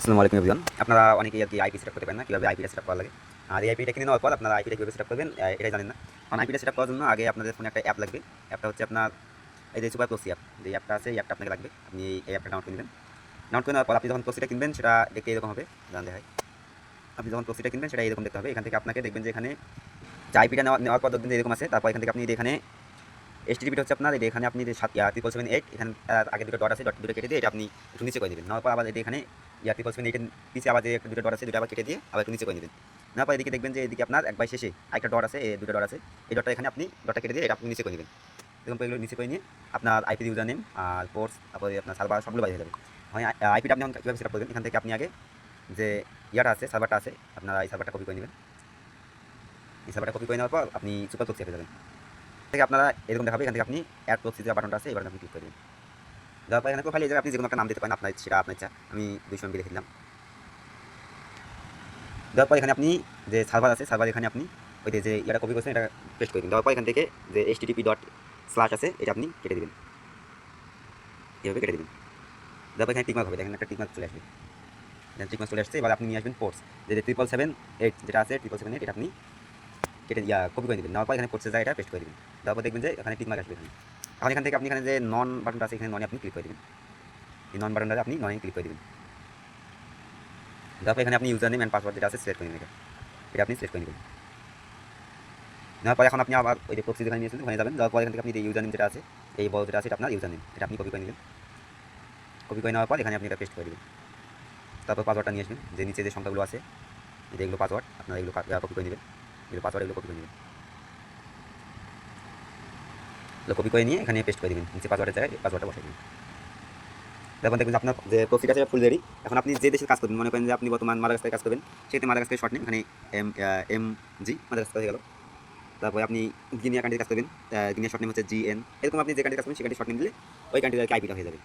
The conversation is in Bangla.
আসসালামু আলাইকুম এভরিওয়ান। আপনারা অনেকেই আরকি আইপি সেটআপ করতে পারেন না, কিভাবে আইপিটা সেটআপ করা লাগে। আর এই আইপিটা কিনে নেওয়ার পর আপনারা আইপিটা কিভাবে সেটআপ করবেন এটাই জানেন না। কারণ আইপিটা সেটআপ করার জন্য আগে আপনাদের ফোনে একটা অ্যাপ লাগবে। অ্যাপটা হচ্ছে আপনার এই যে সুপার প্রক্সি অ্যাপ। যে অ্যাপটা আছে এই অ্যাপটা আপনাকে লাগবে। আপনি এই অ্যাপটা ডাউনলোড করে নেবেন। ডাউনলোড করে নেওয়ার পর আপনি যখন প্রক্সিটা কিনবেন সেটা দেখতে এরকম হবে। দাঁড়ান দেখাই। আপনি যখন প্রক্সিটা কিনবেন সেটা এরকম দেখতে হবে। এখান থেকে আপনাকে দেখবেন যে এখানে যে আইপিটা নেওয়ার পর দেখবেন যে এরকম আছে। তারপর এখান থেকে আপনি এখানে এইচটিটিপিটা হচ্ছে আপনার এখানে আপনি যে 77778 এখানে আগে দুটো ডট আছে, ডট দুটো কেটে দিয়ে এটা আপনি একটু নিচে করে দিবেন। নেওয়ার পর আবার এখানে 77778 এর নিচে আবার যে দুটো ডট আছে দুটো আবার কেটে দিয়ে আবার একটু নিচে করে দিবেন। নেওয়ার পর এদিকে দেখবেন যে এদিকে আপনার একবার শেষে আরেকটা ডট আছে, এই দুটো ডট আছে। এই ডটটা এখানে আপনি ডটটা কেটে দিয়ে এটা আপনি নিচে করে দিবেন। এরকম করে নিচে করে নিয়ে আপনার আইপি ইউজার নেম আর পোর্টস তারপরে আপনার সার্ভার সবগুলো বাইরে হয়ে যাবে। হয় আইপিটা আপনি কীভাবে সেটআপ করবেন, এখান থেকে আপনি আগে যে ইয়াটা আছে সার্ভারটা আছে আপনারা এই সার্ভারটা কপি করে নেবেন। এই সার্ভারটা কপি করে নেওয়ার পর আপনি সুপার প্রক্সি অ্যাপে যাবেন। থেকে আপনারা এরকম দেখাবে, এখান থেকে আপনি অ্যাড প্রক্সি যে বাটনটা আছে এই বাটনে আপনি ক্লিক করে দেবেন। দেওয়ার পর এখানে প্রোফাইলে এই জায়গায় আপনি যেকোনো একটা নাম দিতে পারেন, আপনার সেটা আপনার ইচ্ছা। আমি 200 MB লিখে দিলাম। দেওয়ার পর এখানে আপনি যে সার্ভার আছে সার্ভার এখানে আপনি ওই যে এটা কপি করছেন এটা পেস্ট করে দিন। দেওয়ার পর এখান থেকে যে http./ আছে এটা আপনি কেটে দিবেন, এইভাবে কেটে দিবেন। দেওয়ার পর এখানে টিকমার্ক হবে, দেখেন একটা টিকমার্ক চলে আসবে। এখানে টিকমার্ক চলে আসছে। এবার আপনি নিয়ে আসবেন পোর্টস যে 77778 যেটা আছে 77778 এটা আপনি কেটে কপি করে দিবেন। নেওয়ার পর এখানে পোর্টসে যায় এটা পেস্ট করে দিবেন। দেওয়ার পর দেখবেন যে এখানে টিকমার্ক আসবে। এখন এখান থেকে আপনি এখানে যে নন বাটনটা আছে এখানে ননে আপনি ক্লিক করে দিবেন। এই নন বাটনটাতে আপনি ননে ক্লিক করে দিবেন। তারপর এখানে আপনি ইউজার নেম অ্যান্ড পাসওয়ার্ড যেটা আছে সিলেক্ট করে নেবেন, এটা আপনি সিলেক্ট করে নেবেন। নেওয়ার পর এখন আপনি আবার ওই যে প্রক্সি যেখানে নিয়েছিলেন ওখানে যাবেন। যাওয়ার পর এখান থেকে আপনি যে ইউজার নেম যেটা আছে এই বড় যেটা আছে এটা আপনার ইউজার নেম, এটা আপনি কপি করে নেবেন। কপি করে নেওয়ার পর এখানে আপনি এটা পেস্ট করে দেবেন। তারপর পাসওয়ার্ডটা নিয়ে আসবেন, যে নিচে যে সংখ্যাগুলো আছে যে এগুলো পাসওয়ার্ড আপনারা এগুলো কপি করে নেবেন। এগুলো পাসওয়ার্ড এগুলো কপি করে নেবেন। এগুলো কপি করে নিয়ে এখানে পেস্ট করে দেবেন, নিচে পাসওয়ার্ডের জায়গায় পাসওয়ার্ডটা বসাই দেবেন। দেখুন দেখবেন যে আপনার যে প্রক্সিটা আছে ফুল রেডি। এখন আপনি যে দেশে কাজ করবেন, মনে করেন যে আপনি বর্তমান মাদাগাস্কারে কাজ করবেন, সেক্ষেত্রে মাদাগাস্কারের শর্ট নেম এখানে MG মাদাগাস্কার হয়ে গেল। তারপরে আপনি গিনিয়া কান্ট্রিতে কাজ করবেন, গিনিয়া শর্ট নেম হচ্ছে GN। এরকম আপনি যে কান্ট্রি কাজ করবেন সেই কান্ট্রি শর্ট নেম দিলে ওই কান্ট্রির আইপিটা হয়ে যাবে।